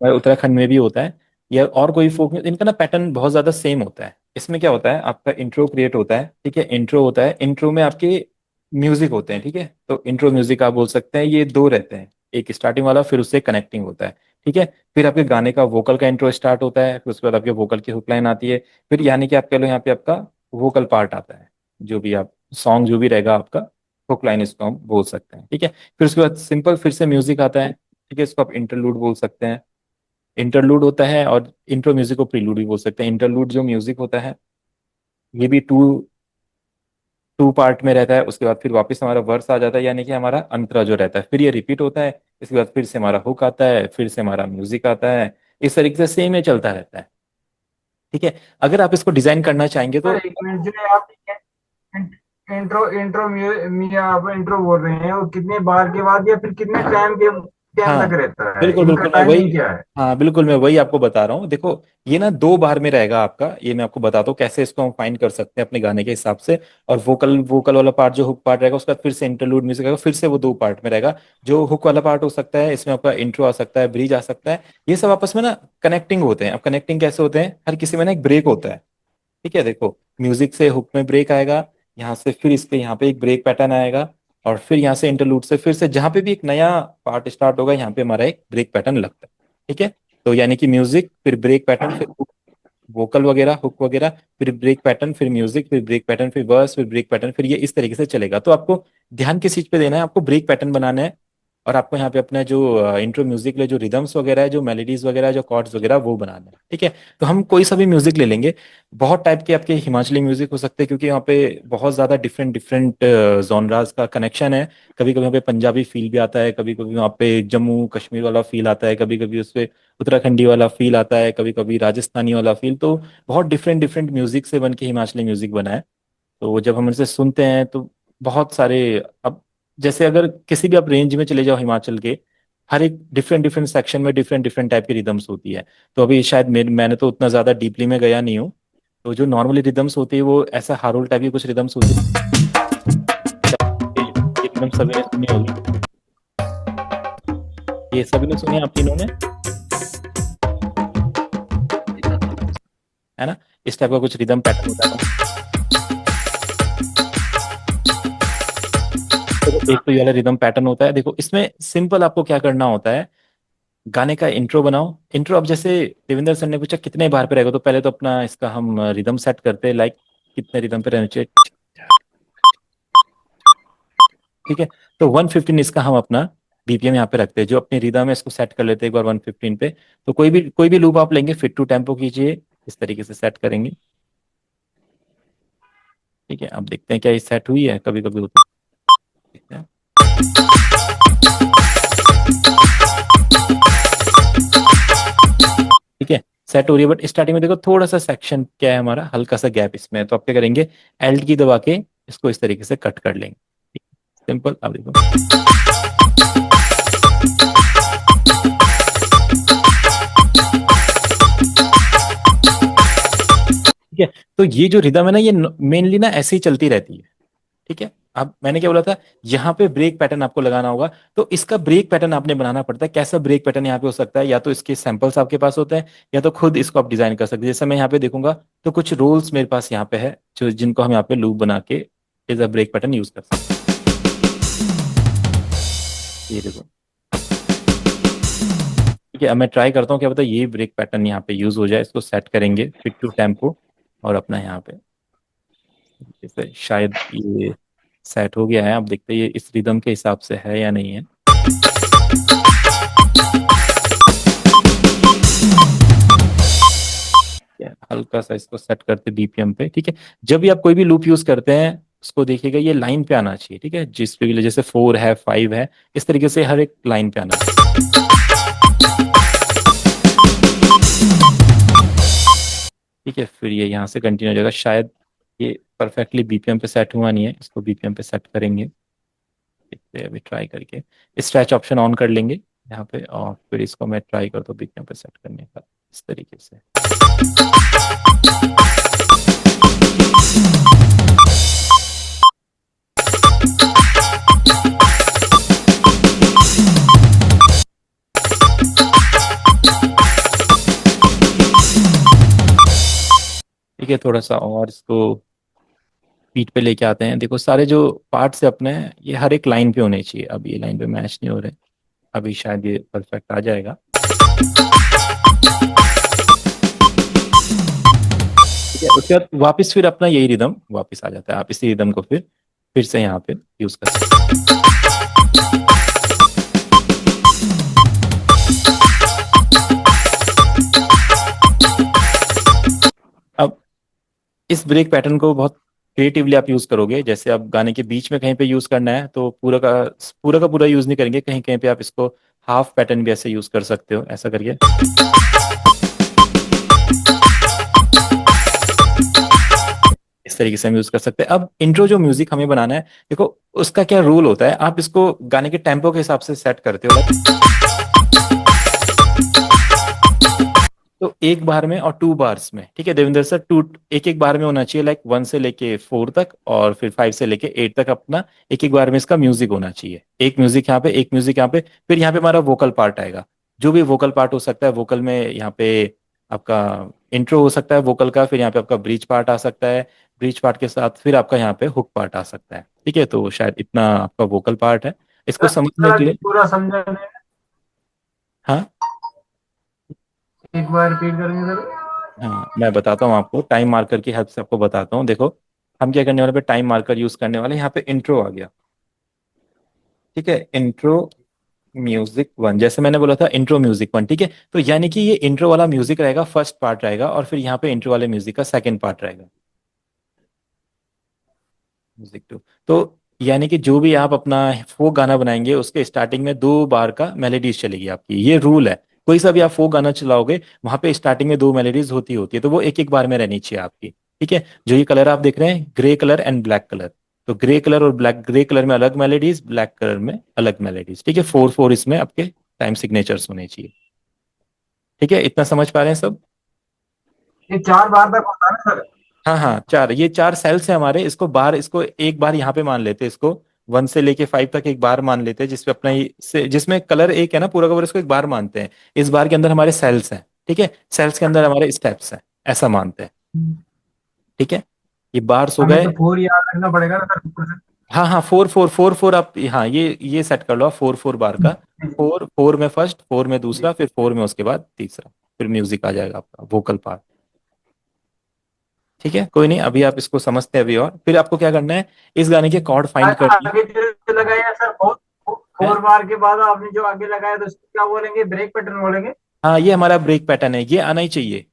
उत्तराखंड में भी होता है, या और कोई फोक म्यूजिक, इनका ना पैटर्न बहुत ज्यादा सेम होता है। इसमें क्या होता है, आपका इंट्रो क्रिएट होता है, ठीक है, इंट्रो होता है, इंट्रो में आपके म्यूजिक होते हैं, ठीक है। तो इंट्रो म्यूजिक आप बोल सकते हैं, ये दो रहते हैं, एक स्टार्टिंग वाला, फिर उससे कनेक्टिंग होता है, ठीक है। फिर आपके गाने का वोकल का इंट्रो स्टार्ट होता है, फिर उसके बाद आपके वोकल की हुक लाइन आती है, फिर यानी कि आप कह लो यहाँ पे आपका वोकल पार्ट आता है, जो भी आप सॉन्ग जो भी रहेगा आपका, हुक लाइन इसको हम बोल सकते हैं, ठीक है। फिर उसके बाद सिंपल फिर से म्यूजिक आता है, ठीक है, इसको आप इंटरलूड बोल सकते हैं। इंटरलूड होता है, और इंट्रो म्यूजिक को प्रीलूड भी बोल सकते हैं। इंटरलूड जो म्यूजिक होता है, ये भी टू टू पार्ट में रहता है, उसके बाद फिर वापस हमारा वर्स आ जाता है, यानी कि हमारा अंतरा जो रहता है, फिर ये रिपीट होता है, इसके बाद फिर से हमारा हुक आता है, फिर से हमारा म्यूजिक आता है। इस तरीके से सेम ही चलता रहता है, ठीक है। अगर आप इसको डिजाइन करना चाहेंगे तो सर एक मिनट, जो आप इंट्रो इंट्रो आप इंट्रो बोल रहे हैं, वो कितने बार के बाद या फिर कितने टाइम हाँ तक रहता है, बिल्कुल इनका बिल्कुल, मैं वही, टाइमिंग क्या है? हाँ बिल्कुल मैं वही आपको बता रहा हूँ। देखो, ये ना दो बार में रहेगा आपका, ये मैं आपको बताता हूँ कैसे इसको हम फाइंड कर सकते हैं अपने गाने के हिसाब से। और वोकल वोकल वाला पार्ट जो हुक पार्ट रहेगा, उसका फिर से इंटरलूड म्यूजिक रहेगा, फिर से वो दो पार्ट में रहेगा। जो हुक वाला पार्ट हो सकता है, इसमें आपका इंट्रो आ सकता है, ब्रिज आ सकता है, ये सब आपस में ना कनेक्टिंग होते हैं। अब कनेक्टिंग कैसे होते हैं, हर किसी में ना एक ब्रेक होता है, ठीक है। देखो, म्यूजिक से हुक में ब्रेक आएगा, यहाँ से फिर इसके यहाँ पे एक ब्रेक पैटर्न आएगा, और फिर यहाँ से इंटरलूड से फिर से जहाँ पे भी एक नया पार्ट स्टार्ट होगा, यहाँ पे हमारा एक ब्रेक पैटर्न लगता है, ठीक है। तो यानी कि म्यूजिक, फिर ब्रेक पैटर्न, फिर वोकल वगैरह, हुक वगैरह, फिर ब्रेक पैटर्न, फिर म्यूजिक, फिर ब्रेक पैटर्न, फिर वर्स, फिर ब्रेक पैटर्न, फिर ये इस तरीके से चलेगा। तो आपको ध्यान किस चीज पे देना है, आपको ब्रेक पैटर्न बनाना है, और आपको यहाँ पे अपना जो इंट्रो म्यूजिक ले, जो रिदम्स वगैरह है, जो मेलोडीज वगैरह है, जो कॉर्ड्स वगैरह, वो बनाना है, ठीक है। तो हम कोई सा भी म्यूजिक ले लेंगे। बहुत टाइप के आपके हिमाचली म्यूजिक हो सकते हैं, क्योंकि यहाँ पे बहुत ज्यादा डिफरेंट डिफरेंट जॉनराज का कनेक्शन है। कभी कभी यहाँ पे पंजाबी फील भी आता है, कभी कभी वहाँ पे जम्मू कश्मीर वाला फील आता है, कभी कभी उसपे उत्तराखंडी वाला फील आता है, कभी कभी राजस्थानी वाला फील। तो बहुत डिफरेंट डिफरेंट म्यूजिक से बन के हिमाचली म्यूजिक बना है। तो जब हम इसे सुनते हैं तो बहुत सारे, अब जैसे अगर किसी भी आप रेंज में चले जाओ हिमाचल के, हर एक डिफरेंट डिफरेंट सेक्शन में डिफरेंट डिफरेंट टाइप की रिदम्स होती है। तो अभी शायद मैंने तो उतना ज़्यादा डीपली में गया नहीं हूँ। तो जो नॉर्मली रिदम्स होती है, वो ऐसा हारोल टाइप की कुछ रिदम्स होती है, ये रिदम सभी ने सुनी होगी, ये सभी ने सुनी है आप तीनों ने, है ना। इस टाइप का कुछ रिदम पैटर्न होता है। तो एक तो ये वाला रिदम पैटर्न होता है। देखो, इसमें सिंपल आपको क्या करना होता है, गाने का इंट्रो बनाओ। इंट्रो, अब जैसे देवेंद्र सर ने पूछा कितने बार पे रहेगा, तो पहले तो अपना इसका हम रिदम सेट करते हैं, लाइक कितने रिदम पे रहना चाहिए, ठीक है। तो 115 इसका हम अपना बीपीएम यहाँ पे रखते हैं, जो अपनी रिदम है इसको सेट कर लेते हैं एक बार 115 पे। तो कोई भी लूप आप लेंगे, फिट टू टेम्पो कीजिए, इस तरीके से सेट करेंगे, ठीक है। अब देखते हैं क्या ये सेट हुई है, कभी कभी होता है, देखते हैं। ठीक है, सेट हो रही है, बट स्टार्टिंग में देखो थोड़ा सा सेक्शन क्या है हमारा, हल्का सा गैप इसमें है। तो आप क्या करेंगे, एल्ट की दबा के इसको इस तरीके से कट कर लेंगे, सिंपल। अब देखो, ठीक है। तो ये जो रिदम है ना, ये मेनली ना ऐसे ही चलती रहती है, ठीक है। अब मैंने क्या बोला था, यहाँ पे ब्रेक पैटर्न आपको लगाना होगा। तो इसका ब्रेक पैटर्न आपने बनाना पड़ता है। कैसा ब्रेक पैटर्न यहाँ पे हो सकता है, या तो इसके सैंपल्स आपके पास होते हैं, या तो खुद इसको आप डिजाइन कर सकते हैं। जैसे मैं यहाँ पे देखूंगा, तो कुछ रोल्स मेरे पास यहाँ पे है, जो जिनको हम यहाँ पे लूप बना के as a break pattern use कर सकते हैं। ये देखो, ठीक है। अब मैं ट्राई करता हूँ, क्या पता ये ब्रेक पैटर्न यहाँ पे यूज हो जाए। इसको सेट करेंगे फिट टू टेम्पो, और अपना यहाँ पे जैसे शायद ये सेट हो गया है। अब देखते हैं ये इस रिदम के हिसाब से है या नहीं है। हल्का सा इसको सेट करते बीपीएम पे, ठीक है। जब भी आप कोई भी लूप यूज करते हैं, उसको देखिएगा ये लाइन पे आना चाहिए, ठीक है। जिस पे भी, जैसे 4 है, 5 है, इस तरीके से हर एक लाइन पे आना चाहिए, ठीक है। फिर ये यहाँ से कंटिन्यू हो जाएगा। शायद ये परफेक्टली बीपीएम पे सेट हुआ नहीं है, इसको बीपीएम पे सेट करेंगे, देखते हैं अभी ट्राई करके। स्ट्रेच ऑप्शन ऑन कर लेंगे यहाँ पे, और फिर इसको मैं ट्राई करता हूँ बीपीएम पे सेट करने का, इस तरीके से। ठीक है, थोड़ा सा और इसको बीट पे लेके आते हैं। देखो सारे जो पार्ट्स है अपने, ये हर एक लाइन पे होने चाहिए। अब ये लाइन पे मैच नहीं हो रहे, अभी शायद ये परफेक्ट आ जाएगा। ठीक है, उसके बाद वापस फिर अपना यही रिदम वापस आ जाता है। आप इसी रिदम को फिर से यहाँ पे यूज कर सकते हैं। अब इस ब्रेक पैटर्न को बहुत क्रिएटिवली आप यूज करोगे। जैसे आप गाने के बीच में कहीं पे यूज करना है तो पूरा का पूरा यूज नहीं करेंगे, कहीं कहीं पे आप इसको हाफ पैटर्न भी ऐसे यूज कर सकते हो, ऐसा करिए। इस तरीके से हम यूज कर सकते हैं। अब इंट्रो जो म्यूजिक हमें बनाना है, देखो उसका क्या रूल होता है, आप इसको गाने के टेम्पो के हिसाब से सेट करते हो। तो एक बार में और 2 बार्स में, ठीक है देवेंद्र सर, टू एक एक बार में होना चाहिए, लाइक 1 से लेके 4 तक और फिर 5 से लेके 8 तक अपना एक एक बार में इसका म्यूजिक होना चाहिए। एक म्यूजिक यहाँ पे, एक म्यूजिक यहाँ पे, फिर यहाँ पे हमारा वोकल पार्ट आएगा। जो भी वोकल पार्ट हो सकता है, वोकल में यहाँ पे आपका इंट्रो हो सकता है वोकल का, फिर यहाँ पे आपका ब्रीच पार्ट आ सकता है, ब्रीच पार्ट के साथ फिर आपका यहाँ पे हुक पार्ट आ सकता है। ठीक है, तो शायद इतना आपका वोकल पार्ट है। इसको समझने सर के अभी लिए, पूरा समझा नहीं। हाँ एक बार रिपीट करेंगे सर? हाँ, मैं बताता हूँ आपको, टाइम मार्कर की हेल्प से आपको बताता हूँ। देखो हम क्या करने वाले पे, टाइम मार्कर यूज करने वाले, यहाँ पे इंट्रो आ गया। ठीक है, इंट्रो म्यूजिक वन, जैसे मैंने बोला था इंट्रो म्यूजिक वन। ठीक है, तो यानी कि ये इंट्रो वाला म्यूजिक रहेगा, फर्स्ट पार्ट रहेगा, और फिर यहाँ पे इंट्रो वाले म्यूजिक का सेकंड पार्ट रहेगा, म्यूजिक टू। तो यानी कि जो भी आप अपना फोक गाना बनाएंगे, उसके स्टार्टिंग में 2 बार का मेलेडीज चलेगी आपकी, ये रूल है। कोई सा भी आप फोक गाना चलाओगे, वहां पे स्टार्टिंग में 2 मेलेडीज होती है, तो वो एक एक बार में रहनी चाहिए आपकी। ठीक है, जो ये कलर आप देख रहे हैं, grey colour and black colour, तो ग्रे कलर और ब्लैक, ग्रे कलर में अलग मेलेडीज, ब्लैक कलर में अलग मेलेडीज। ठीक है, 4 4 इसमें आपके टाइम सिग्नेचर्स होने चाहिए। ठीक है, इतना समझ पा रहे हैं सब? ये 4 बार तक होता है ना सर? हाँ हाँ, चार, ये 4 सेल्स हैं हमारे। इसको बार, इसको एक बार यहाँ पे मान लेते हैं, इसको 1 से लेके 5 तक एक बार मान लेते हैं, जिसपे अपना जिसमें कलर एक है ना पूरा का पूरा, इसको एक बार मानते हैं। इस बार के अंदर हमारे सेल्स हैं, ठीक है, सेल्स के अंदर हमारे स्टेप्स हैं, ऐसा मानते हैं। ठीक है, ये बार्स हो हमें गए। तो 4 याद रखना पड़ेगा ना सर ऊपर हाँ हाँ, 4 4 4 4 आप, हाँ ये सेट कर लो आप, 4 4 बार का। से। 4 4 में फर्स्ट, 4 में जी। दूसरा, फिर 4 में उसके बाद तीसरा, फिर म्यूजिक आ जाएगा आपका वोकल पार्ट। ठीक है, कोई नहीं, अभी आप इसको समझते हैं अभी। और फिर आपको क्या करना है, इस गाने के कॉर्ड फाइंड करनी आगे जो लगाया सर, है। 4 बार के बाद आपने जो आगे लगाया तो उसको क्या बोलेंगे? ब्रेक पैटर्न बोलेंगे? हाँ, ये हमारा ब्रेक पैटर्न है, ये आना ही चाहिए।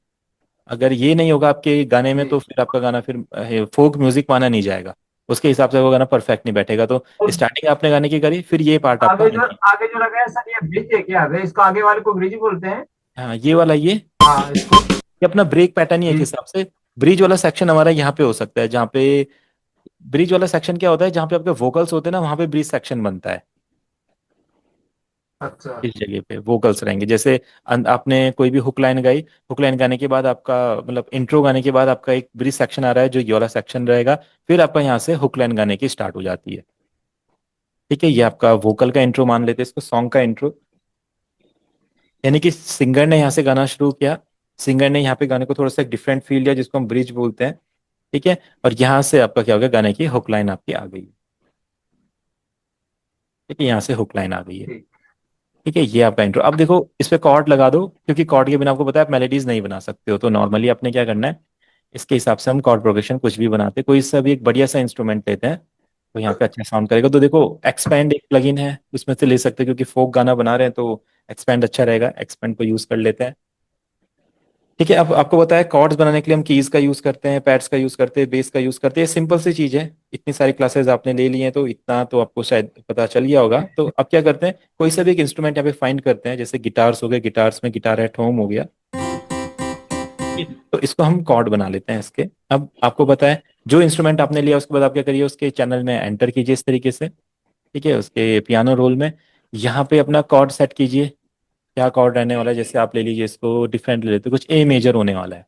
अगर ये नहीं होगा आपके गाने में, जी। तो फिर आपका गाना फिर फोक म्यूजिक माना नहीं जाएगा। उसके हिसाब से वो गाना परफेक्ट नहीं बैठेगा। तो तो स्टार्टिंग आपने गाने की करी, फिर ये पार्ट आपका आगे आना जो चाहिए। आगे जो लगाया सर, ये ब्रिज है क्या? इसको आगे वाले को ब्रिज बोलते हैं? हाँ, ये वाला हाँ इसको। ये अपना ब्रेक पैटर्न ही है एक जी। हिसाब से। ब्रिज वाला सेक्शन हमारा यहाँ पे हो सकता है, जहाँ पे ब्रिज वाला सेक्शन क्या होता है, जहाँ पे आपके वोकल्स होते हैं ना, वहाँ पे ब्रिज सेक्शन बनता है। अच्छा। इस जगह पे वोकल्स रहेंगे। जैसे आपने कोई भी हुक लाइन गाई, हुक लाइन गाने के बाद आपका, मतलब इंट्रो गाने के बाद आपका एक ब्रिज सेक्शन आ रहा है, जो ये वाला सेक्शन रहेगा। फिर आपका यहाँ से हुक लाइन गाने की स्टार्ट हो जाती है। ठीक है, ये आपका वोकल का इंट्रो मान लेते हैं इसको, सॉन्ग का इंट्रो। यानी कि सिंगर ने यहाँ से गाना शुरू किया, सिंगर ने यहाँ पे गाने को थोड़ा सा डिफरेंट फील दिया, जिसको हम ब्रिज बोलते हैं। ठीक है, और यहाँ से आपका क्या हो गया, गाने की हुक लाइन आपकी आ गई। ठीक है, यहाँ से हुक लाइन आ गई है। ठीक। ठीक है, ये आपका इंट्रो। अब देखो इस पे कॉर्ड लगा दो, क्योंकि कॉर्ड के बिना आपको पता है आप मेलेडीज नहीं बना सकते हो। तो नॉर्मली आपने क्या करना है, इसके हिसाब से हम कॉर्ड प्रोग्रेशन कुछ भी बनाते हैं। कोई सा भी एक बढ़िया सा इंस्ट्रूमेंट लेते हैं, तो यहाँ पे अच्छा साउंड करेगा। तो देखो एक्सपैंड एक प्लगइन है, उसमें से ले सकते हैं, क्योंकि फोक गाना बना रहे हैं तो एक्सपैंड अच्छा रहेगा, एक्सपैंड को यूज कर लेते हैं। ठीक है, अब आपको बताया कॉर्ड्स बनाने के लिए हम कीज का यूज करते हैं, पैड्स का यूज करते हैं, बेस का यूज करते हैं। सिंपल सी चीज है, इतनी सारी क्लासेस आपने ले ली हैं तो इतना तो आपको शायद पता चल गया होगा। तो अब क्या करते हैं, कोई सा भी एक इंस्ट्रूमेंट यहाँ पे फाइंड करते हैं। जैसे गिटार्स हो गए, गिटार्स में गिटार एट होम हो गया, तो इसको हम कॉर्ड बना लेते हैं इसके। अब आपको पता है, जो इंस्ट्रूमेंट आपने लिया उसके बाद आप क्या करिए, उसके चैनल में एंटर कीजिए इस तरीके से। ठीक है, उसके पियानो रोल में यहाँ पे अपना कॉर्ड सेट कीजिए। क्या कॉर्ड रहने वाला है, जैसे आप ले लीजिए इसको, डिफरेंट ले लेते, कुछ ए मेजर होने वाला है।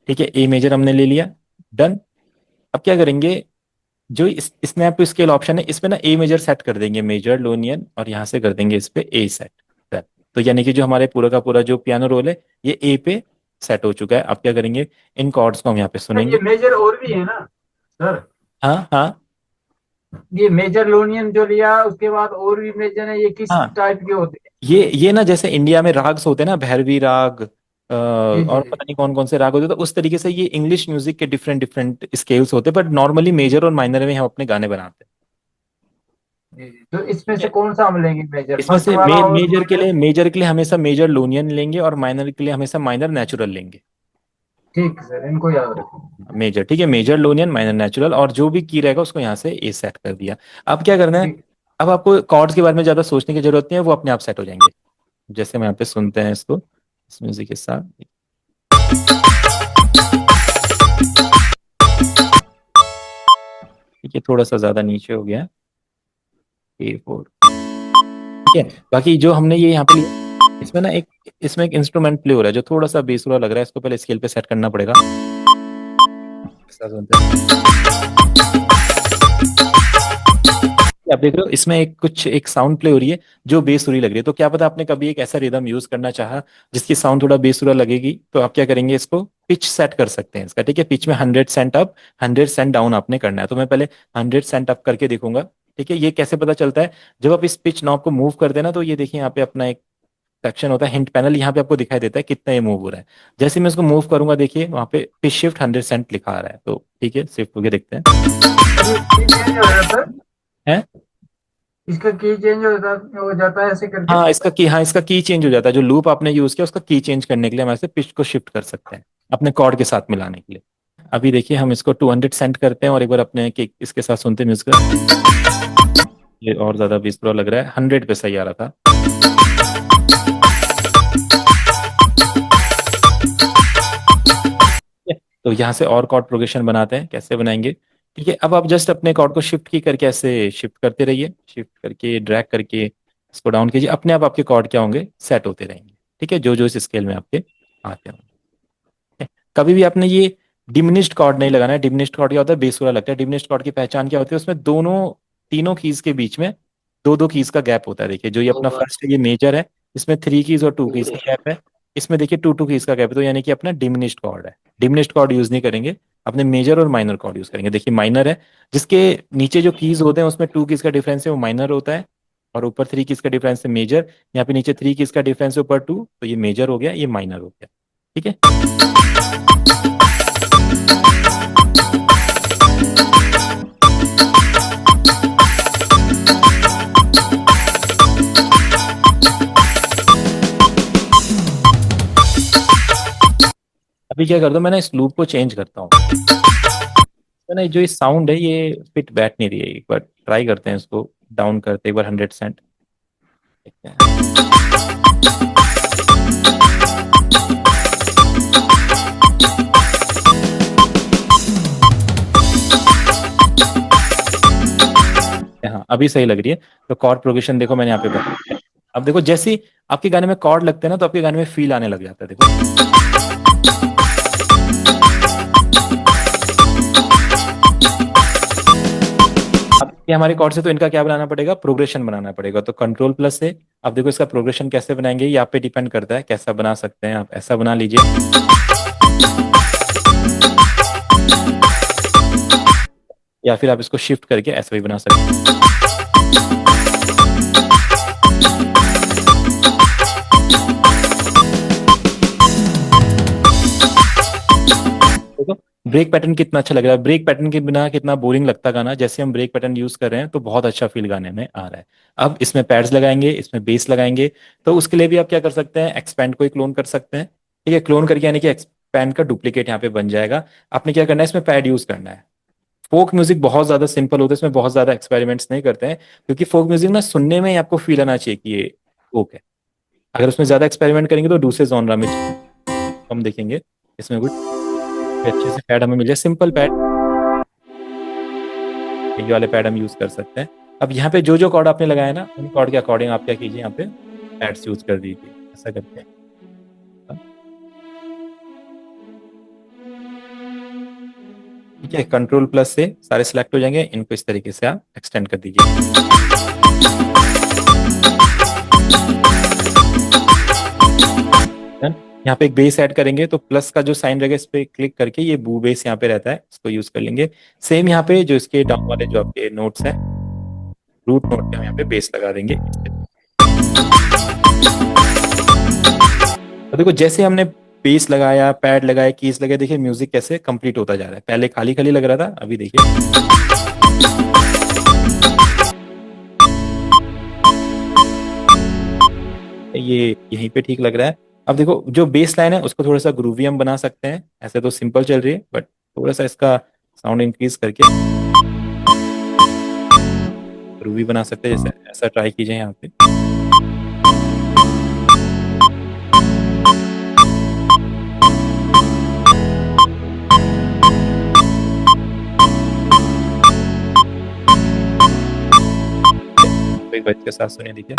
ठीक है, ए मेजर हमने ले लिया, डन। अब क्या करेंगे, जो इस स्नैप स्केल ऑप्शन है, इस पे ना ए मेजर सेट कर देंगे, मेजर लोनियन, और यहाँ से कर देंगे इस पे ए सेट। तो यानी कि जो हमारे पूरा का पूरा जो पियानो रोल है, ये ए पे सेट हो चुका है। अब क्या करेंगे, इन कॉर्ड्स को हम यहाँ पे ये सुनेंगे। मेजर और भी है ना सर? हाँ हाँ ये मेजर लोनियन जो लिया उसके बाद और भी मेजर है, ये किस हाँ। टाइप के होते हैं? ये ना जैसे इंडिया में राग्स होते हैं ना, भैरवी राग, जी जी और जी पता नहीं कौन कौन से राग होते हैं, तो उस तरीके से ये इंग्लिश म्यूजिक के डिफरेंट डिफरेंट स्केल्स होते हैं, बट नॉर्मली मेजर और माइनर में हम अपने गाने बनाते जी जी। तो इसमें से हैं। कौन सा हम लेंगे, मेजर इसमें फर्स्ट से वाला और माइनर? मेजर के लिए हमेशा मेजर लोनियन लेंगे, और माइनर के लिए हमेशा माइनर नेचुरल लेंगे। ठीक है सर, इनको याद रखें। मेजर ठीक है, मेजर लोनियन माइनर नेचुरल, और जो भी की रहेगा उसको यहाँ से ए सेट कर दिया। अब क्या करना है, ठीक। अब आपको कॉर्ड्स के बारे में ज्यादा सोचने की जरूरत नहीं है, वो अपने आप सेट हो जाएंगे। जैसे हम यहाँ पे सुनते हैं इसको, इस म्यूजिक के साथ। ठीक है, थोड़ा सा ज्यादा नीचे हो गया, A4। ठीक है, बाकी जो हमने ये यहाँ पे लिया, इसमें ना एक, इसमें एक इंस्ट्रूमेंट प्ले हो रहा है जो थोड़ा सा बेसुरा लग रहा है, इसको पहले स्केल पे सेट करना पड़ेगा। ऐसा सुनते हैं, आप देख रहे हो इसमें एक साउंड प्ले हो रही है जो बेसुरी लग रही है। तो क्या पता आपने कभी एक ऐसा रिदम यूज करना चाहा जिसकी साउंड थोड़ा बेसुरा लगेगी, तो आप क्या करेंगे, इसको पिच सेट कर सकते हैं इसका। ठीक है, पिच में 100 सेंट अप 100 सेंट डाउन आपने करना है। तो मैं पहले 100 सेंट अप करके देखूंगा। ठीक है, ये कैसे पता चलता है, जब आप इस पिच नॉब को मूव करते हैं ना, तो ये देखिए यहाँ पे अपना एक सेक्शन होता है हिंट पैनल, यहाँ पे आपको दिखाई देता है कितना ये मूव हो रहा है। जैसे मैं इसको मूव करूंगा, देखिए वहाँ पे पिच शिफ्ट 100 सेंट लिखा आ रहा है। तो ठीक है, शिफ्ट होके देखते ये की चेंज हो जाता है? हैं। इसका की चेंज हो जाता है ऐसे करके? हाँ, इसका की चेंज हो जाता है। जो लूप आपने यूज किया उसका की चेंज करने के लिए हम ऐसे पिच को शिफ्ट कर सकते हैं अपने कॉर्ड के साथ मिलाने के लिए। अभी देखिए हम इसको 200 सेंट करते हैं और एक बार अपने के इसके साथ सुनते हैं म्यूजिक। ये और ज्यादा बेस प्रो लग रहा है, 100 पे सही आ रहा था। तो यहाँ से और कॉर्ड प्रोग्रेशन बनाते हैं, कैसे बनाएंगे। ठीक है, अब आप जस्ट अपने कॉर्ड को शिफ्ट की करके ऐसे शिफ्ट करते रहिए, शिफ्ट करके ड्रैग करके इसको डाउन कीजिए, अपने आप आपके कॉर्ड क्या होंगे, सेट होते रहेंगे। ठीक है, जो जो इस स्केल में आपके आते होंगे। ठीक है? कभी भी आपने ये डिमिनिश्ड कॉर्ड नहीं लगाना है। डिमिनिश्ड कॉर्ड क्या होता है, बेसुरा लगता है। डिमिनिश्ड कॉर्ड की पहचान क्या होती है, उसमें दोनों तीनों कीज के बीच में दो दो कीज का गैप होता है। देखिए जो ये अपना फर्स्ट है, ये मेजर है, इसमें 3 कीज और 2 कीज का गैप है। इसमें देखिए 2 2 कीज का गैप है, तो यानी कि अपना डिमिनिश्ड कॉर्ड है। डिमिनिश्ड कॉर्ड यूज नहीं करेंगे, अपने मेजर और माइनर कॉर्ड यूज करेंगे। देखिए माइनर है, जिसके नीचे जो कीज होते हैं उसमें 2 कीज का डिफरेंस है, वो माइनर होता है, और ऊपर 3 कीज का डिफरेंस है मेजर। यहाँ पे नीचे 3 कीज का डिफरेंस है, ऊपर 2, तो ये मेजर हो गया, ये माइनर हो गया। ठीक है, अभी क्या करता हूँ, मैं ना इस लूप को चेंज करता हूँ। तो ना जो ये साउंड है ये फिट बैठ नहीं रही है, एक बार ट्राई करते हैं इसको डाउन करते, एक बार 100 सेंट देखते हैं। हाँ, अभी सही लग रही है। तो कॉर्ड प्रोग्रेशन देखो मैंने यहाँ पे बताया। अब देखो जैसे ही आपके गाने में कॉर्ड लगते हैं ना, तो आपके गाने में फील आने लग जाता है। देखो अब ये हमारे कॉर्ड से, तो इनका क्या बनाना पड़ेगा, प्रोग्रेशन बनाना पड़ेगा। तो कंट्रोल प्लस से अब देखो इसका प्रोग्रेशन कैसे बनाएंगे, ये आप पे डिपेंड करता है कैसा बना सकते हैं। आप ऐसा बना लीजिए, या फिर आप इसको शिफ्ट करके ऐसा भी बना सकते हैं। देखो ब्रेक पैटर्न कितना अच्छा लग रहा है। ब्रेक पैटर्न के बिना कितना बोरिंग लगता गाना, जैसे हम ब्रेक पैटर्न यूज कर रहे हैं तो बहुत अच्छा फील गाने में आ रहा है। अब इसमें पैड्स लगाएंगे, इसमें बेस लगाएंगे, तो उसके लिए भी आप क्या कर सकते हैं, एक्सपेंड को ही क्लोन कर सकते हैं। ठीक है, क्लोन करके यानी कि एक्सपेंड का डुप्लीकेट यहाँ पे बन जाएगा। आपने क्या करना है, इसमें पैड यूज करना है। फोक म्यूजिक बहुत ज्यादा सिंपल होता है, इसमें बहुत ज्यादा एक्सपेरिमेंट्स नहीं करते हैं, क्योंकि फोक म्यूजिक ना सुनने में ही आपको फील आना चाहिए कि ये फोक है। अगर उसमें ज्यादा एक्सपेरिमेंट करेंगे तो दूसरे जॉनरा में हम देखेंगे। इसमें कुछ अच्छे से पैड हमें मिल जाए, सिंपल पैड, ये वाले पैड हम यूज कर सकते हैं। अब यहाँ पे जो जो कॉर्ड आपने लगाया ना, उन कॉर्ड के अकॉर्डिंग आप क्या कीजिए, यहाँ पे पैड्स यूज कर दीजिए, ऐसा करते हैं। ठीक है, कंट्रोल प्लस से सारे सिलेक्ट हो जाएंगे, इनको इस तरीके से आप एक्सटेंड कर दीजिए। यहाँ पे एक बेस ऐड करेंगे तो प्लस का जो साइन रहेगा इस पे क्लिक करके ये बू बेस यहाँ पे रहता है, इसको यूज कर लेंगे। सेम यहाँ पे जो इसके डाउन वाले जो आपके नोट्स हैं, रूट नोट पे हम यहाँ पे बेस लगा देंगे। तो देखो जैसे हमने बेस लगाया, पैड लगाया, कीज लगाया, देखिए म्यूजिक कैसे कंप्लीट होता जा रहा है। पहले खाली खाली लग रहा था, अभी देखिए ये यहीं पे ठीक लग रहा है। अब देखो जो बेस लाइन है उसको थोड़ा सा ग्रूवी हम बना सकते हैं, ऐसे तो सिंपल चल रही है बट थोड़ा सा इसका साउंड इंक्रीज करके ग्रूवी बना सकते हैं, जैसे ऐसा ट्राई कीजिए यहाँ पे। तो एक बज के साथ सुनिए, देखिए।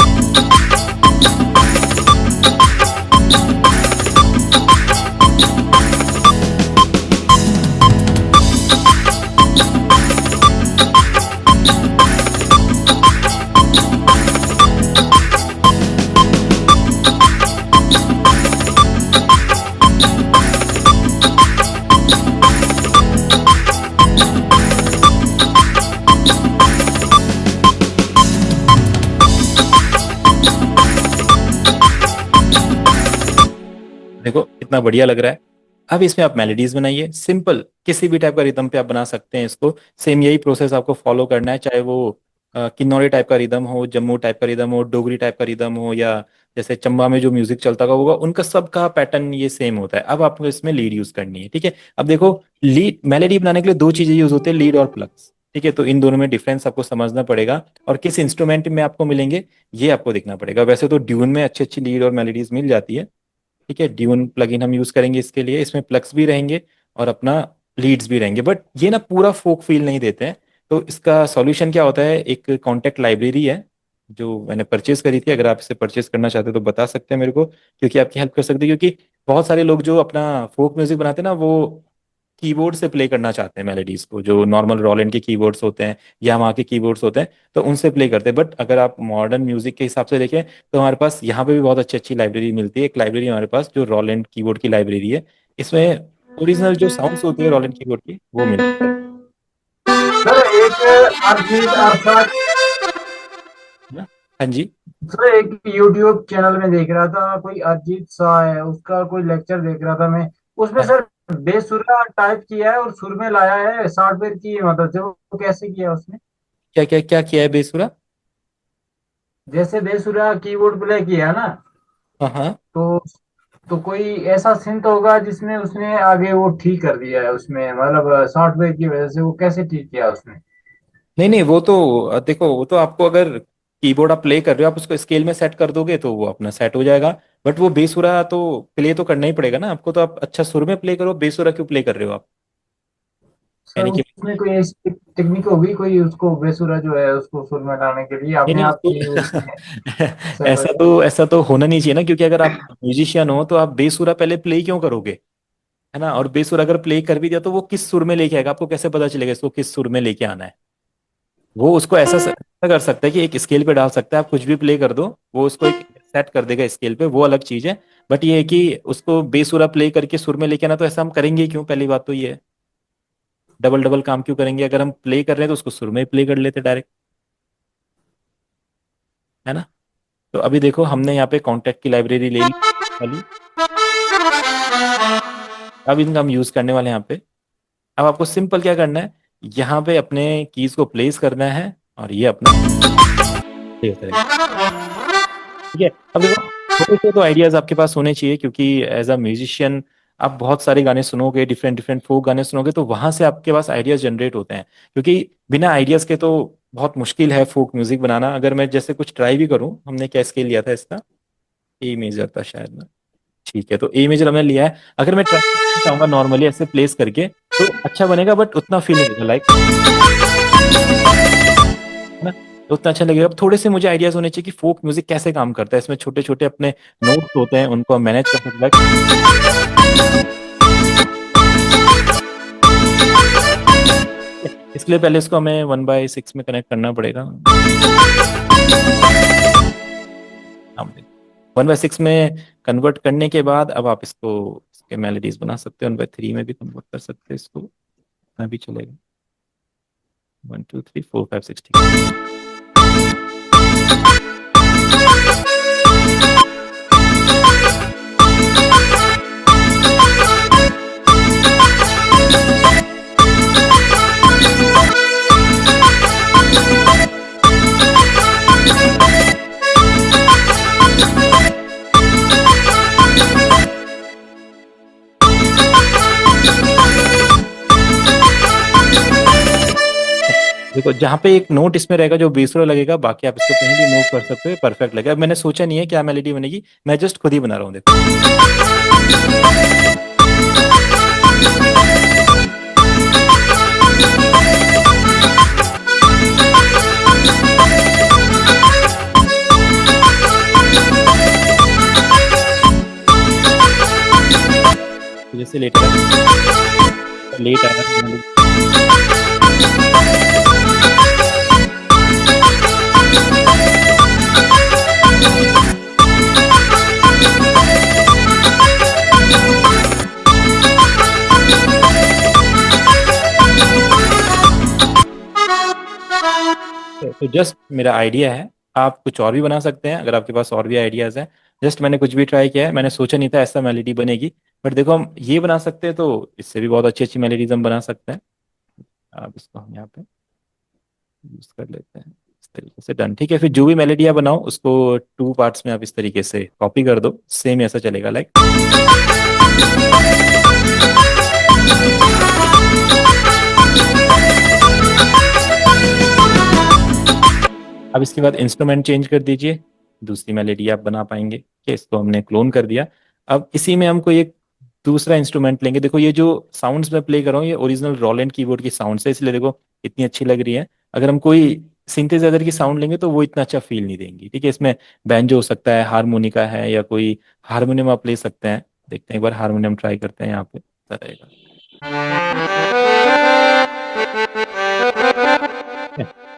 देखो कितना बढ़िया लग रहा है। अब इसमें आप मेलोडीज बनाइए, सिंपल किसी भी टाइप का रिदम पे आप बना सकते हैं इसको। सेम यही प्रोसेस आपको फॉलो करना है, चाहे वो किन्नौरी टाइप का रिदम हो, जम्मू टाइप का रिदम हो, डोगरी टाइप का रिदम हो, या जैसे चंबा में जो म्यूजिक चलता होगा उनका सबका पैटर्न ये सेम होता है। अब आपको इसमें लीड यूज करनी है, ठीक है। अब देखो लीड मेलोडी बनाने के लिए दो चीजें यूज होती है, लीड और प्लग्स, ठीक है। तो इन दोनों में डिफरेंस आपको समझना पड़ेगा और किस इंस्ट्रूमेंट में आपको मिलेंगे ये आपको देखना पड़ेगा। वैसे तो ड्यून में अच्छी अच्छी लीड और मेलोडीज मिल जाती है, ठीक है। ड्यून प्लगइन हम यूज करेंगे इसके लिए, इसमें प्लग्स भी रहेंगे और अपना लीड्स भी रहेंगे, बट ये ना पूरा फोक फील नहीं देते हैं। तो इसका सॉल्यूशन क्या होता है, एक कॉन्टेक्ट लाइब्रेरी है जो मैंने परचेज करी थी। अगर आप इसे परचेज करना चाहते हो तो बता सकते हैं मेरे को, क्योंकि आपकी हेल्प कर सकती है। क्योंकि बहुत सारे लोग जो अपना फोक म्यूजिक बनाते हैं ना, वो कीबोर्ड से प्ले करना चाहते हैं मेलोडीज को, जो नॉर्मल रॉलैंड के कीबोर्ड्स होते हैं या वहाँ के कीबोर्ड्स होते हैं, तो उनसे प्ले करते हैं। बट अगर आप मॉडर्न म्यूजिक के हिसाब से देखें तो हमारे पास यहाँ पे भी बहुत अच्छी अच्छी लाइब्रेरी मिलती है। एक लाइब्रेरी हमारे पास जो रॉलैंड कीबोर्ड की लाइब्रेरी है, इसमें ओरिजिनल जो साउंड्स होती है रॉलैंड कीबोर्ड की वो मिलती है सर एक अरिजीत अरसा, ना। हाँ जी। सर एक यूट्यूब चैनल में देख रहा था, कोई अरिजीत सा है, उसका कोई लेक्चर देख रहा था मैं। उसमें हाँ, सर बेसुरा टाइप किया है और सुर में लाया है सॉफ्टवेयर की मदद से। वो कैसे किया उसने? क्या क्या क्या किया है बेसुरा? जैसे बेसुरा कीबोर्ड प्ले किया है ना, हाँ हाँ। तो कोई ऐसा सिंथ होगा जिसमें उसने आगे वो ठीक कर दिया है उसमें, मतलब सॉफ्टवेयर की वजह से। वो कैसे ठीक किया उसने? नहीं नहीं, वो तो देखो वो तो आपको अगर कीबोर्ड आप प्ले कर रहे हो, आप उसको स्केल में सेट कर दोगे तो वो अपना सेट हो जाएगा। बट वो बेसुरा तो प्ले तो करना ही पड़ेगा ना आपको। तो आप अच्छा सुर में प्ले करो, बेसुरा क्यों प्ले कर रहे हो आप? सर यानी कि उसमें कोई ऐसी टेक्निक होगी कोई, उसको बेसुरा जो है उसको सुर में लाने के लिए नहीं अपने नहीं आप की उसको उसमें सेट हो जाए? ऐसा तो होना नहीं चाहिए ना, क्योंकि अगर आप म्यूजिशियन हो तो आप बेसुरा पहले प्ले क्यों करोगे, है ना। और बेसुरा अगर प्ले कर भी दिया तो वो किस सुर में लेके आएगा, आपको कैसे पता चलेगा इसको किस सुर में लेके आना है। वो उसको ऐसा कर सकता है कि एक स्केल पे डाल सकता है, आप कुछ भी प्ले कर दो वो उसको एक सेट कर देगा स्केल पे, वो अलग चीज है। बट ये है कि उसको बेसुरा प्ले करके सुर में लेके आना, तो ऐसा हम करेंगे ही क्यों, पहली बात तो ये है। डबल डबल काम क्यों करेंगे, अगर हम प्ले कर रहे हैं तो उसको सुर में ही प्ले कर लेते डायरेक्ट, है ना। तो अभी देखो हमने यहाँ पे कॉन्टेक्ट की लाइब्रेरी ले ली वाली, अब इनका हम यूज करने वाले हैं यहाँ पे। अब आपको सिंपल क्या करना है, यहाँ पे अपने कीज को प्लेस करना है और ये अपना play होता रहेगा, ठीक है। अब देखो थोड़े से तो आइडियाज आपके पास होने चाहिए, क्योंकि एज अ म्यूजिशियन आप बहुत सारे गाने सुनोगे, डिफरेंट डिफरेंट फोक गाने सुनोगे, तो वहां से आपके पास आइडियाज जनरेट होते हैं। क्योंकि बिना आइडियाज के तो बहुत मुश्किल है फोक म्यूजिक बनाना। अगर मैं जैसे कुछ ट्राई भी करूं, हमने क्या स्केल लिया था इसका, ए मेजर था शायद ना, ठीक है। तो ए मेजर हमने लिया है, अगर मैं ट्राई करना चाहूंगा नॉर्मली ऐसे प्लेस करके तो अच्छा बनेगा, बट उतना फील नहीं देगा लाइक, है ना। तो उतना अच्छा लगेगा। अब थोड़े से मुझे आइडियाज होने चाहिए कि फोक म्यूजिक कैसे काम करता है, इसमें छोटे छोटे अपने नोट्स होते हैं, उनको हम मैनेज कर सकते हैं। इसके लिए पहले इसको हमें 1/6 में कनेक्ट करना पड़ेगा। हाँ, 1/6 में कन्वर्ट करने के बाद अब आप इसको इसके मेलोडीज बना सकते हो, 1/3 में भी कन्वर्ट कर सकते हो इसको, इतना भी चलेगा। 1 2 3 4 5 6, ठीक है। देखो जहाँ पे एक नोट इसमें रहेगा जो बेसुरा लगेगा, बाकी आप इसको कहीं भी मूव कर सकते हो, परफेक्ट लगेगा। अब मैंने सोचा नहीं है क्या मेलोडी बनेगी, मैं जस्ट खुद ही बना रहा हूँ, देखो। जैसे लेट लेट आएगा तो melody- तो जस्ट मेरा आइडिया है, आप कुछ और भी बना सकते हैं अगर आपके पास और भी आइडियाज हैं। जस्ट मैंने कुछ भी ट्राई किया है, मैंने सोचा नहीं था ऐसा मेलोडी बनेगी, बट देखो हम ये बना सकते हैं तो इससे भी बहुत अच्छी अच्छी मेलोडीज हम बना सकते हैं। अब इसको हम यहाँ पे यूज कर लेते हैं, इस तरीके से डन, ठीक है। फिर जो भी मेलोडी आप बनाओ उसको 2 पार्ट्स में आप इस तरीके से कॉपी कर दो, सेम ऐसा चलेगा, लाइक। अब इसके बाद इंस्ट्रूमेंट चेंज कर दीजिए, दूसरी मेलोडी आप बना पाएंगे, कि इसको हमने क्लोन कर दिया। अब इसी में हमको एक दूसरा इंस्ट्रूमेंट लेंगे। देखो ये जो साउंड्स मैं प्ले कर रहा हूँ ये ओरिजिनल रोलैंड कीबोर्ड की साउंड है, इसलिए देखो इतनी अच्छी लग रही है। अगर हम कोई सिंथेसाइजर की साउंड लेंगे तो वो इतना अच्छा फील नहीं देंगी, ठीक है। इसमें बैंजो हो सकता है, हारमोनिका है, या कोई हारमोनियम आप ले सकते हैं। देखते हैं एक बार हारमोनियम ट्राई करते हैं यहाँ पे, अच्छा रहेगा।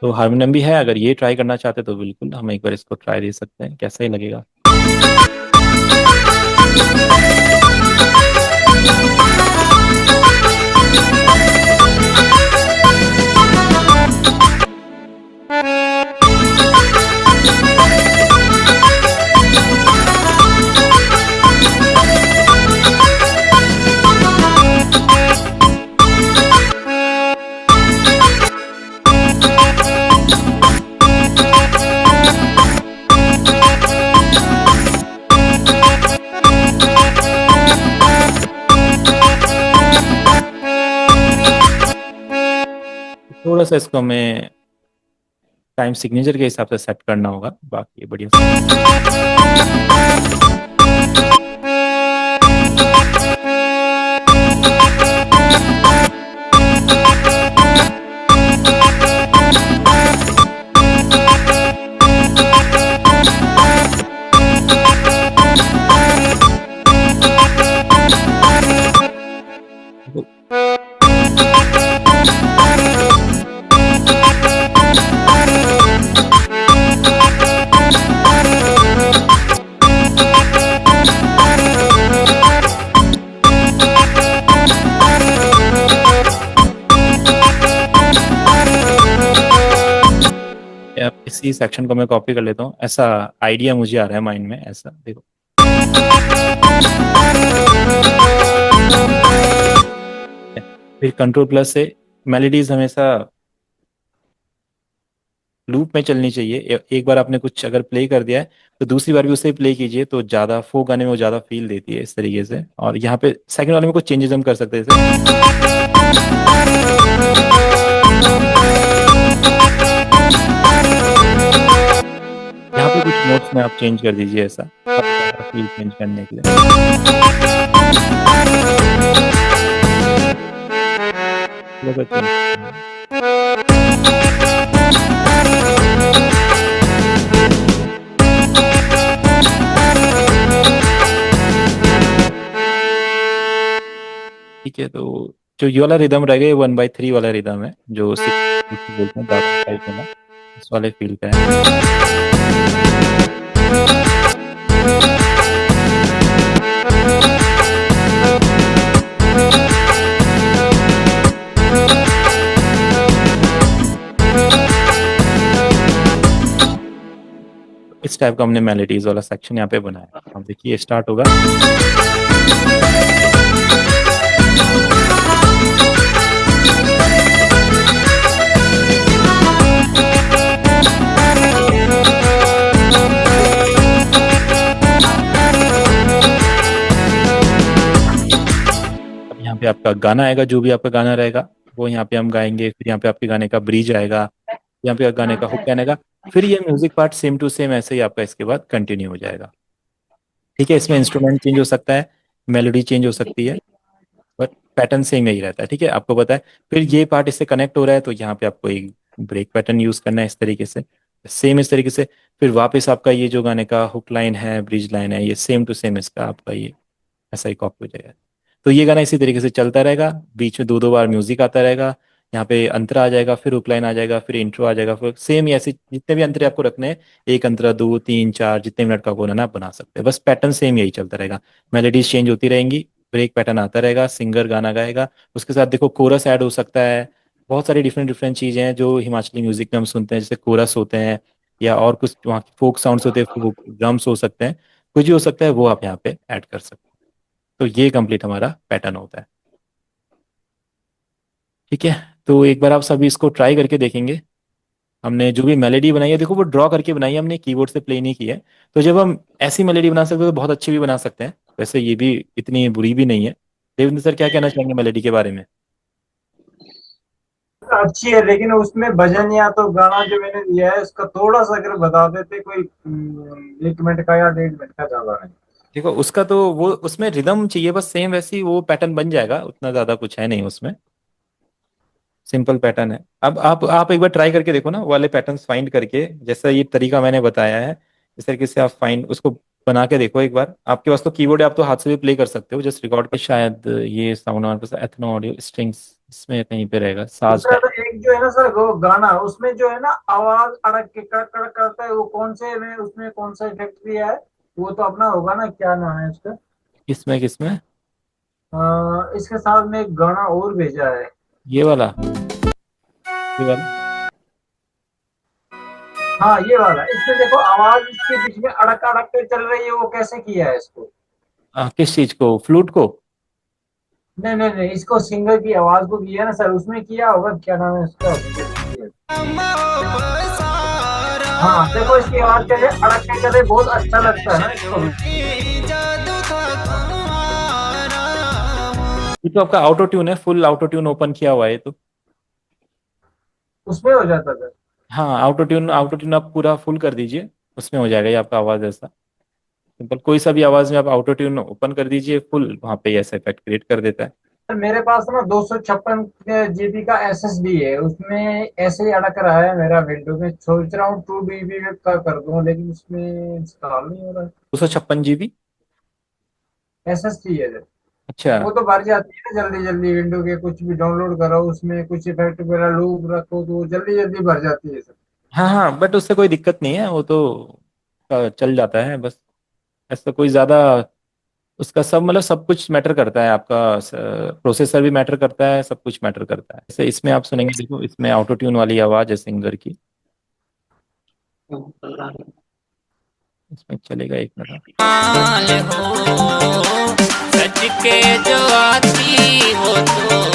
तो हारमोनियम भी है, अगर ये ट्राई करना चाहते तो बिल्कुल हम एक बार इसको ट्राई दे सकते हैं, कैसा ही लगेगा। थोड़ा सा इसको हमें टाइम सिग्नेचर के हिसाब से सेट करना होगा, बाकी बढ़िया। अब इसी सेक्शन को मैं कॉपी कर लेता हूँ, ऐसा आइडिया मुझे आ रहा है माइंड में, ऐसा देखो। फिर कंट्रोल प्लस से मेलोडीज हमेशा लूप में चलनी चाहिए। एक बार आपने कुछ अगर प्ले कर दिया है तो दूसरी बार भी उसे प्ले कीजिए, तो ज़्यादा फोक गाने में वो ज़्यादा फील देती है इस तरीके से। और यहाँ पे सेकंड वाले में कुछ चेंजेस हम कर सकते हैं, जैसे यहाँ पे कुछ नोट्स में आप चेंज कर दीजिए, ऐसा फील चेंज करने के लिए थोड़ा सा change। ठीक है, तो जो ये वाला रिदम रहेगा ये 1/3 वाला रिदम है, जो 6 बोलते हैं दादा टाइप वाला, इस वाले फील का है। टाइप का हमने मेलोडीज वाला सेक्शन यहाँ पे बनाया। अब देखिए स्टार्ट होगा। अब यहाँ पे आपका गाना आएगा, जो भी आपका गाना रहेगा वो यहाँ पे हम गाएंगे। फिर यहाँ पे आपके गाने का ब्रिज आएगा, यहाँ पे गाने का हुक आएगा। फिर ये music part same to same ऐसे ही आपका इसके बाद कंटिन्यू हो जाएगा। ठीक है, इसमें इंस्ट्रूमेंट चेंज हो सकता है, मेलोडी चेंज हो सकती है, बट पैटर्न सेम यही रहता है। ठीक है, आपको पता है। फिर ये पार्ट इससे कनेक्ट हो रहा है तो यहाँ पे आपको एक ब्रेक पैटर्न यूज करना है इस तरीके से, सेम इस तरीके से। फिर वापस आपका ये जो गाने का हुक लाइन है, ब्रिज लाइन है, ये सेम टू सेम इसका आपका ये ऐसा ही कॉपी हो जाएगा। तो ये गाना इसी तरीके से चलता रहेगा, बीच में दो दो बार म्यूजिक आता रहेगा, यहाँ पे अंतरा आ जाएगा, फिर हुक लाइन आ जाएगा, फिर इंट्रो आ जाएगा, फिर सेम ही ऐसे जितने भी अंतरे आपको रखने हैं, एक अंतरा, दो, तीन, चार, जितने मिनट का कोना ना आप बना सकते हैं। बस पैटर्न सेम यही चलता रहेगा, मेलोडीज चेंज होती रहेंगी, ब्रेक पैटर्न आता रहेगा, सिंगर गाना गाएगा, उसके साथ देखो कोरस ऐड हो सकता है। बहुत सारी डिफरेंट डिफरेंट चीजें हैं जो हिमाचली म्यूजिक में हम सुनते हैं, जैसे कोरस होते हैं या और कुछ वहाँ फोक साउंड्स होते हैं, फोक ड्रम्स हो सकते हैं, कुछ भी हो सकता है, वो आप यहाँ पे ऐड कर सकते हैं। तो ये कंप्लीट हमारा पैटर्न होता है। ठीक है, तो एक बार आप सभी इसको ट्राई करके देखेंगे। हमने जो भी मेलोडी बनाई है, देखो वो ड्रॉ करके बनाई है, हमने कीबोर्ड से प्ले नहीं की है। तो जब हम ऐसी मेलोडी बना सकते हैं तो बहुत अच्छी भी बना सकते हैं, वैसे ये भी इतनी बुरी भी नहीं है। देवेंद्र सर क्या कहना चाहेंगे मेलोडी के बारे में? अच्छी है, लेकिन उसमें भजन या तो गाना जो मैंने दिया है उसका थोड़ा सा अगर बता देते, कोई 1 मिनट का या 1.5 मिनट का, ज्यादा नहीं। देखो उसका तो वो उसमें रिदम चाहिए बस, सेम वैसी वो पैटर्न बन जाएगा, उतना ज्यादा कुछ है नहीं उसमें, सिंपल पैटर्न है। अब आप एक बार ट्राई करके देखो ना, वो वाले पैटर्न्स फाइंड करके, जैसा ये तरीका मैंने बताया है इस तरीके से आप फाइंड उसको बना के देखो एक बार। आपके पास तो कीबोर्ड है, आप तो हाथ से भी प्ले कर सकते हो, जस्ट रिकॉर्ड पे शायद ये साउंड हमारे पास एथनो ऑडियो स्ट्रिंग्स इसमें कहीं पे रहेगा, साज दूसरा टाइप। तो एक जो है ना सर, वो गाना उसमें जो है ना आवाज अड़क के कड़क कड़क करता है, वो कौन से में उसमें कौन सा इफेक्ट दिया है? वो तो अपना होगा ना, क्या नाम है उसका? किसमें किसमें? इसके साथ में एक गाना और भेजा है। ये वाला, ये वाला। हाँ ये वाला, इसमें देखो आवाज इसके बीच में अड़क अड़क के चल रही है, वो कैसे किया है इसको? किस चीज को, फ्लूट को? नहीं नहीं नहीं, इसको सिंगर की आवाज को किया ना सर, उसमें किया होगा, क्या नाम है उसका? हाँ देखो इसकी आवाज कैसे अड़क के कर रही, बहुत अच्छा लगता है ना इसको भी। ये तो आपका ऑटो ट्यून है, फुल ऑटो ट्यून ओपन किया हुआ है ये तो। उसमें हो जाता था। हाँ, ऑटो ट्यून आप पूरा फुल कर दीजिए, उसमें हो जाएगा ये आपका आवाज ऐसा। सिंपल कोई सा भी आवाज में आप ऑटो ट्यून ओपन कर दीजिए फुल, वहां पे ऐसा इफेक्ट क्रिएट कर देता है। मेरे पास ना 256 GB का SSD है, उसमें ऐसे ही अड़क रहा है मेरा विंडो में, सोच रहा हूँ 2 TB का कर दूं, लेकिन उसमें इंस्टॉल नहीं हो रहा। 256 GB? SSD है जो, अच्छा। वो तो भर जाती है ना जल्दी जल्दी, विंडो के कुछ भी डाउनलोड करो उसमें कुछ इफेक्ट वगैरह लूप रखो तो वो जल्दी जल्दी भर जाती है सब। हाँ हाँ, बट उससे कोई दिक्कत नहीं है, वो तो चल जाता है बस। ऐसा कोई ज्यादा उसका सब मतलब सब कुछ मैटर करता है, आपका प्रोसेसर भी मैटर करता है, सब कुछ मैटर करता है। जैसे इसमें आप सुनेंगे, देखो इसमें ऑटो ट्यून वाली आवाज है सिंगर की, इसमें चलेगा, एक मिनट। हाल हो सच के जो आती हो तो